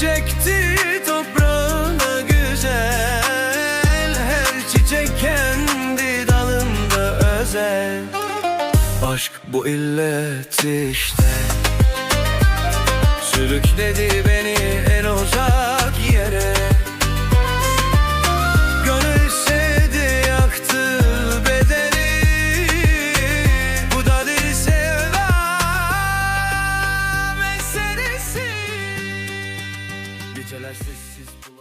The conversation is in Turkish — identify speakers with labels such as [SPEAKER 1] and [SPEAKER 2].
[SPEAKER 1] çiçekti toprağına güzel, her çiçek kendi dalında özel. Aşk bu illet işte, sürükledi beni en uzak yere. Gönül sevdi, yaktı bedeni, bu da değil sevda meselesi. Geceler sessiz.